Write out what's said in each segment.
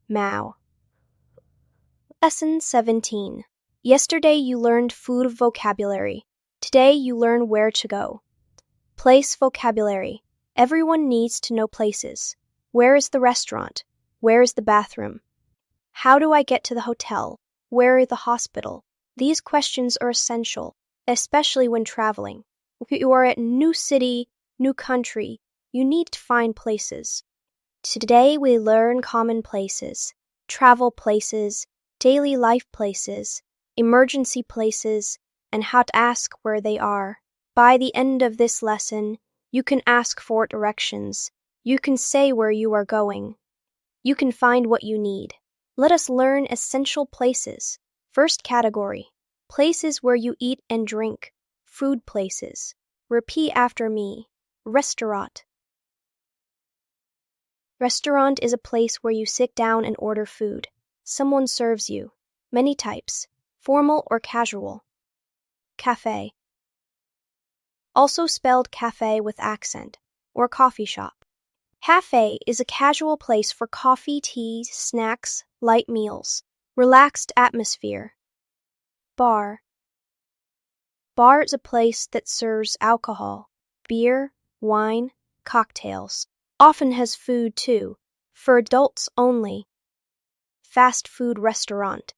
Mao. Lesson 17. Yesterday you learned food vocabulary. Today you learn where to go. Place vocabulary. Everyone needs to know places. Where is the restaurant? Where is the bathroom? How do I get to the hotel? Where is the hospital? These questions are essential, especially when traveling. If you are at a new city, new country, you need to find places. Today we learn common places, travel places, daily life places, emergency places, and how to ask where they are. By the end of this lesson, you can ask for directions. You can say where you are going. You can find what you need. Let us learn essential places. First category, places where you eat and drink. Food places. Repeat after me. Restaurant. Restaurant is a place where you sit down and order food. Someone serves you. Many types, formal or casual. Cafe. Also spelled cafe with accent, or coffee shop. Cafe is a casual place for coffee, tea, snacks, light meals, relaxed atmosphere. Bar. Bar is a place that serves alcohol, beer, wine, cocktails. Often has food too, for adults only. Fast food restaurant.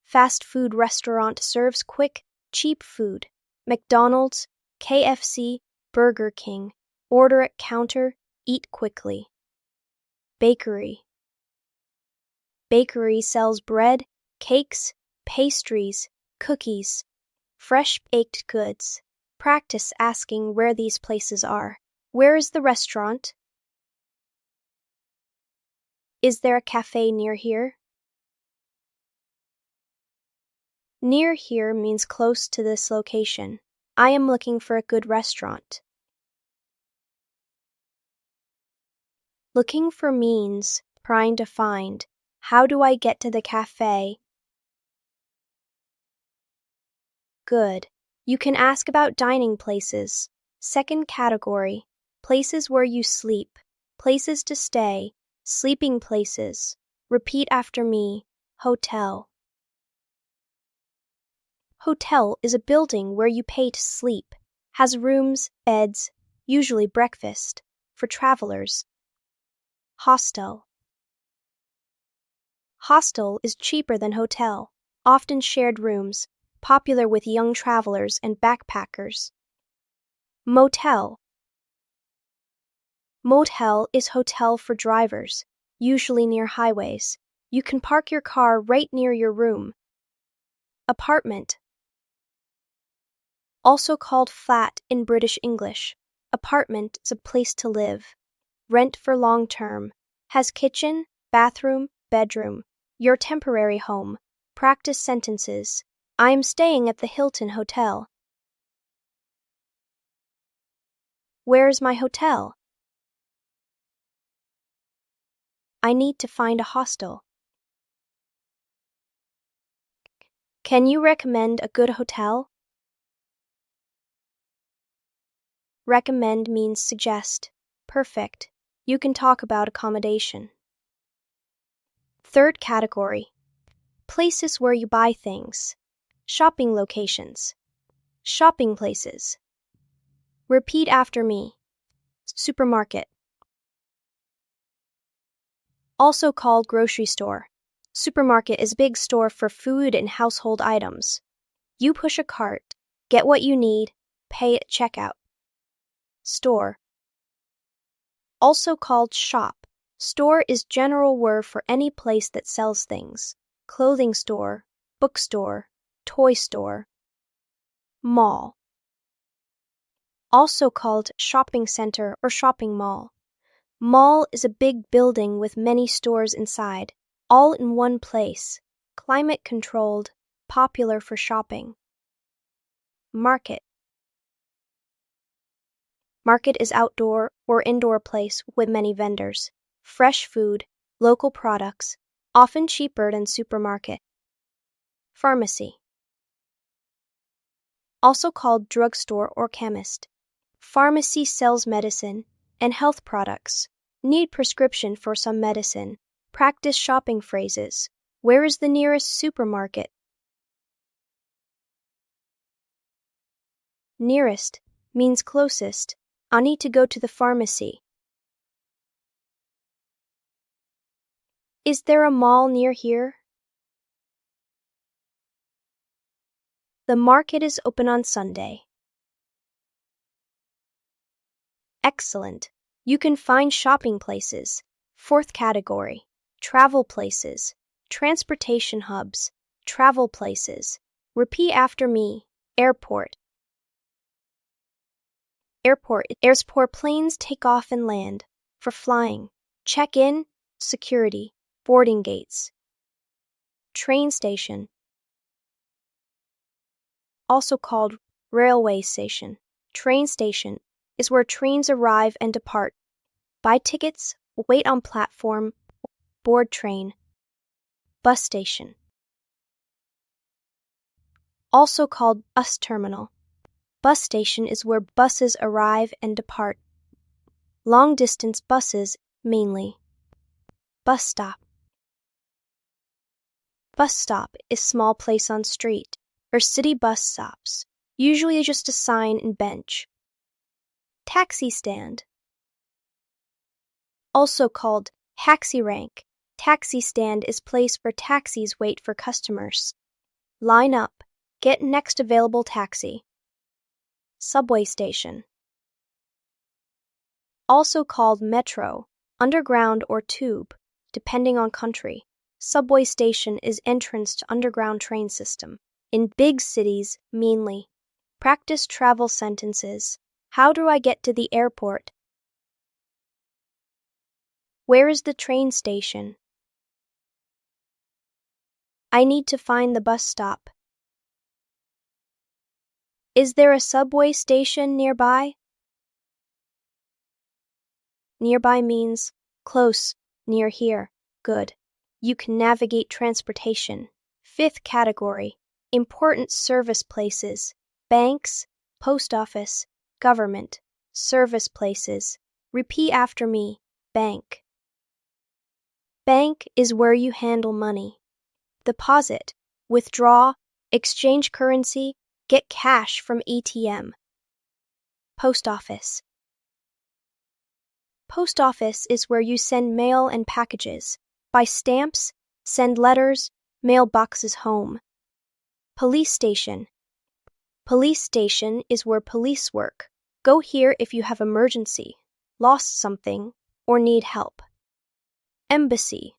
Fast food restaurant serves quick, cheap food. McDonald's, KFC, Burger King. Order at counter, eat quickly. Bakery. Bakery sells bread, cakes, pastries, cookies, fresh baked goods. Practice asking where these places are. Where is the restaurant? Is there a cafe near here? Near here means close to this location. I am looking for a good restaurant. Looking for means trying to find. How do I get to the cafe? Good. You can ask about dining places. Second category, places where you sleep, places to stay, sleeping places. Repeat after me. Hotel. Hotel is a building where you pay to sleep, has rooms, beds, usually breakfast, for travelers. Hostel. Hostel is cheaper than hotel, often shared rooms, popular with young travelers and backpackers. Motel. Motel is hotel for drivers, usually near highways. You can park your car right near your room. Apartment. Also called flat in British English. Apartment is a place to live. Rent for long term. Has kitchen, bathroom, bedroom. Your temporary home. Practice sentences. I am staying at the Hilton Hotel. Where's my hotel? I need to find a hostel. Can you recommend a good hotel? Recommend means suggest. Perfect. You can talk about accommodation. Third category, places where you buy things. Shopping locations. Shopping places. Repeat after me. Supermarket. Also called grocery store. Supermarket is a big store for food and household items. You push a cart, get what you need, pay at checkout. Store. Also called shop. Store is general word for any place that sells things. Clothing store, bookstore, toy store. Mall. Also called shopping center or shopping mall. Mall is a big building with many stores inside, all in one place. Climate controlled, popular for shopping. Market. Market is outdoor or indoor place with many vendors. Fresh food, local products, often cheaper than supermarket. Pharmacy. Also called drugstore or chemist. Pharmacy sells medicine and health products. Need prescription for some medicine. Practice shopping phrases. Where is the nearest supermarket? Nearest means closest. I need to go to the pharmacy. Is there a mall near here? The market is open on Sunday. Excellent. You can find shopping places. Fourth category. Travel places. Transportation hubs. Travel places. Repeat after me. Airport. Airport. Airport planes take off and land. For flying. Check-in. Security. Boarding gates. Train station. Also called railway station. Train station is where trains arrive and depart. Buy tickets, wait on platform, board train. Bus station. Also called bus terminal. Bus station is where buses arrive and depart. Long-distance buses, mainly. Bus stop. Bus stop is small place on street, or city bus stops, usually just a sign and bench. Taxi stand. Also called taxi rank. Taxi stand is place where taxis wait for customers. Line up. Get next available taxi. Subway station. Also called metro, underground or tube, depending on country. Subway station is entrance to underground train system. In big cities, mainly. Practice travel sentences. How do I get to the airport? Where is the train station? I need to find the bus stop. Is there a subway station nearby? Nearby means close, near here. Good. You can navigate transportation. Fifth category. Important service places. Banks, post office, government, service places. Repeat after me. Bank. Bank is where you handle money. Deposit, withdraw, exchange currency, get cash from ATM. Post office. Post office is where you send mail and packages. Buy stamps, send letters, mail boxes home. Police station. Police station is where police work. Go here if you have emergency, lost something, or need help. Embassy.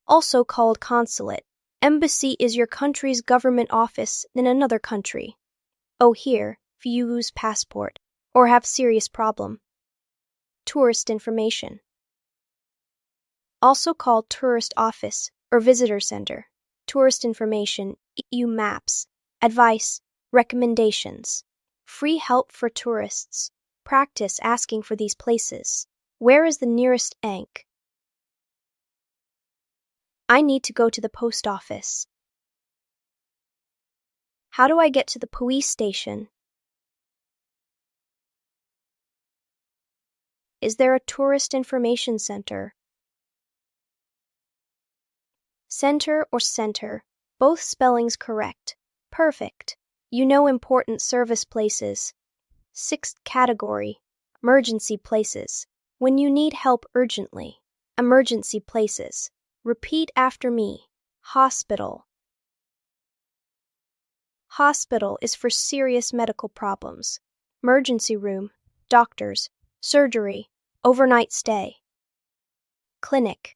Also called consulate. Embassy is your country's government office in another country. Oh, here, if you lose passport or have serious problem. Tourist information. Also called tourist office or visitor center. Tourist information, EU maps, advice, recommendations. Free help for tourists. Practice asking for these places. Where is the nearest bank? I need to go to the post office. How do I get to the police station? Is there a tourist information center? Center or center, both spellings correct. Perfect. You know important service places. Sixth category, emergency places. When you need help urgently. Emergency places. Repeat after me. Hospital. Hospital is for serious medical problems. Emergency room, doctors, surgery, overnight stay. Clinic.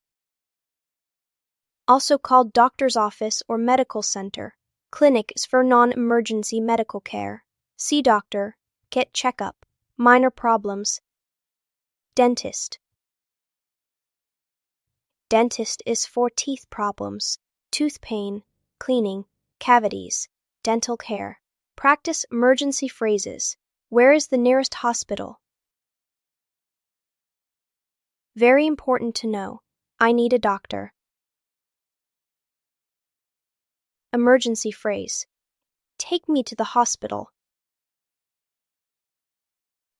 Also called doctor's office or medical center. Clinic is for non-emergency medical care. See doctor, get checkup, minor problems. Dentist. Dentist is for teeth problems, tooth pain, cleaning, cavities, dental care. Practice emergency phrases. Where is the nearest hospital? Very important to know. I need a doctor. Emergency phrase. Take me to the hospital.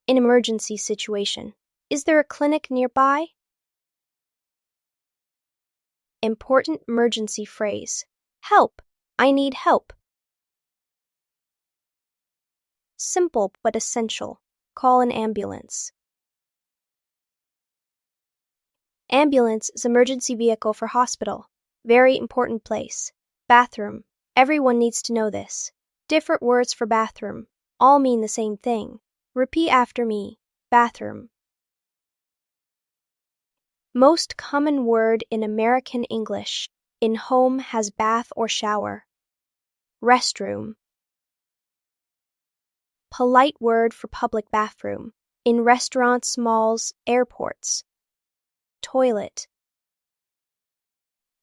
In emergency situation. Is there a clinic nearby? Important emergency phrase. Help! I need help. Simple but essential. Call an ambulance. Ambulance is emergency vehicle for hospital. Very important place. Bathroom. Everyone needs to know this. Different words for bathroom. All mean the same thing. Repeat after me. Bathroom. Most common word in American English. In home has bath or shower. Restroom. Polite word for public bathroom. In restaurants, malls, airports. Toilet.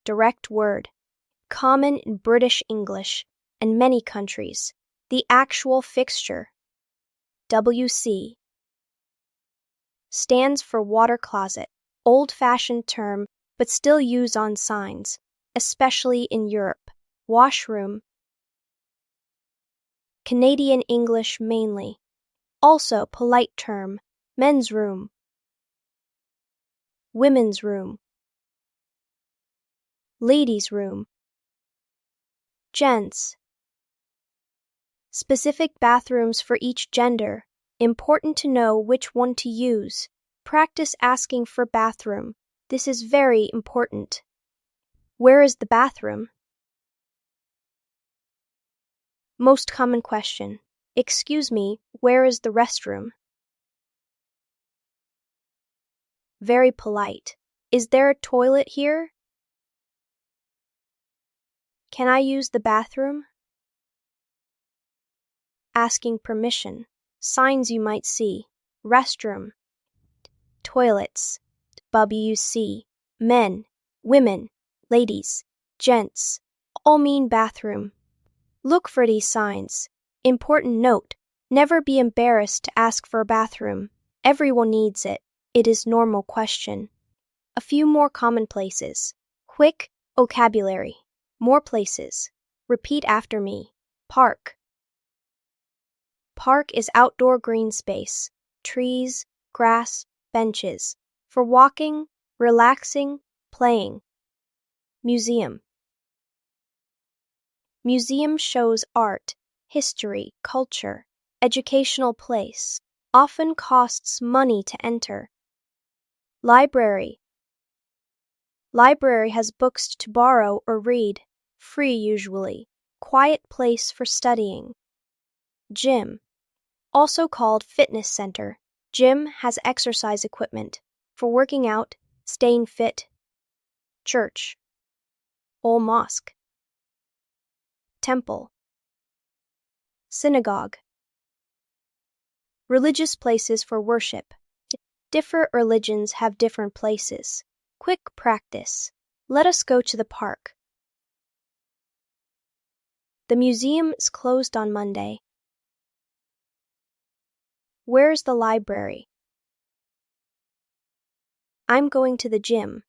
Direct word. Common in British English and many countries. The actual fixture. WC. Stands for water closet. Old-fashioned term, but still used on signs, especially in Europe. Washroom. Canadian English mainly. Also polite term. Men's room. Women's room. Ladies' room. Gents. Specific bathrooms for each gender. Important to know which one to use. Practice asking for bathroom. This is very important. Where is the bathroom? Most common question. Excuse me, where is the restroom? Very polite. Is there a toilet here? Can I use the bathroom? Asking permission. Signs you might see. Restroom. Toilets. WC. Men, women, ladies, gents. All mean bathroom. Look for these signs. Important note. Never be embarrassed to ask for a bathroom. Everyone needs it. It is normal question. A few more common places. Quick vocabulary. More places. Repeat after me. Park. Park is outdoor green space. Trees, grass, benches. For walking, relaxing, playing. Museum. Museum shows art, history, culture, educational place. Often costs money to enter. Library. Library has books to borrow or read, free usually. Quiet place for studying. Gym. Also called fitness center. Gym has exercise equipment for working out, staying fit. Church. Old mosque. Temple. Synagogue. Religious places for worship. Different religions have different places. Quick practice. Let us go to the park. The museum is closed on Monday. Where's the library? I'm going to the gym.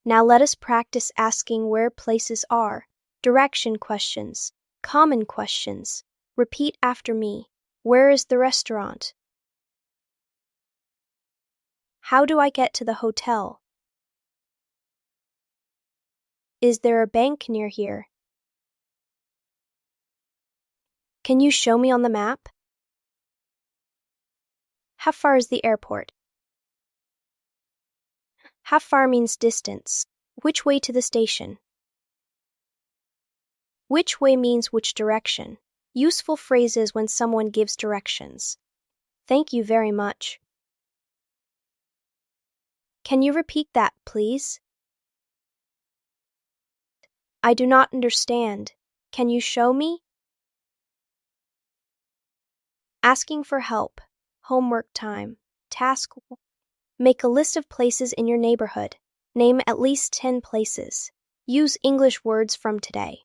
Now let us practice asking where places are. Direction questions. Common questions. Repeat after me. Where is the restaurant? How do I get to the hotel? Is there a bank near here? Can you show me on the map? How far is the airport? How far means distance. Which way to the station? Which way means which direction. Useful phrases when someone gives directions. Thank you very much. Can you repeat that, please? I do not understand. Can you show me? Asking for help. Homework time. Task. Make a list of places in your neighborhood. Name at least 10 places. Use English words from today.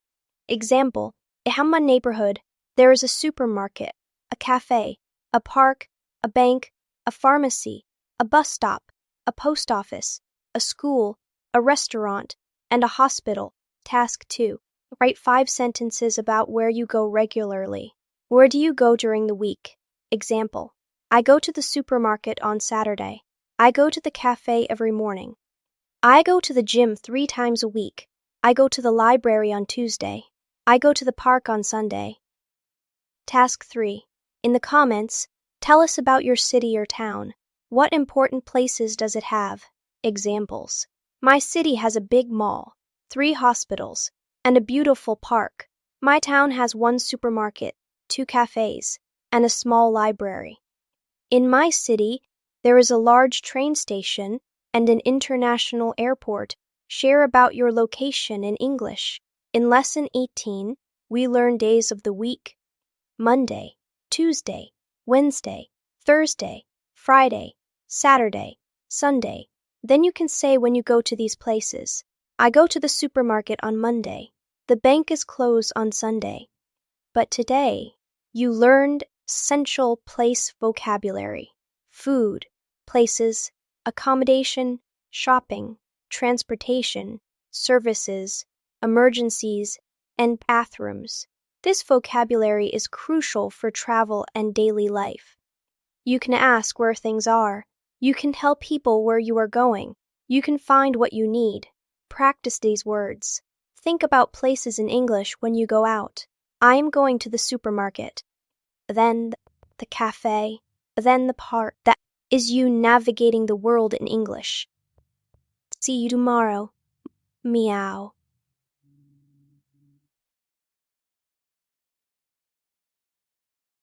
Example, in my neighborhood, there is a supermarket, a cafe, a park, a bank, a pharmacy, a bus stop, a post office, a school, a restaurant, and a hospital. Task 2. Write 5 sentences about where you go regularly. Where do you go during the week? Example, I go to the supermarket on Saturday. I go to the cafe every morning. I go to the gym 3 times a week. I go to the library on Tuesday. I go to the park on Sunday. Task 3. In the comments, tell us about your city or town. What important places does it have? Examples. My city has a big mall, 3 hospitals, and a beautiful park. My town has 1 supermarket, 2 cafes, and a small library. In my city, there is a large train station and an international airport. Share about your location in English. In Lesson 18, we learn days of the week: Monday, Tuesday, Wednesday, Thursday, Friday, Saturday, Sunday. Then you can say when you go to these places. I go to the supermarket on Monday. The bank is closed on Sunday. But today, you learned essential place vocabulary: food, places, accommodation, shopping, transportation, services, emergencies, and bathrooms. This vocabulary is crucial for travel and daily life. You can ask where things are. You can tell people where you are going. You can find what you need. Practice these words. Think about places in English when you go out. I am going to the supermarket, then the cafe, then the park. That is you navigating the world in English. See you tomorrow. Meow.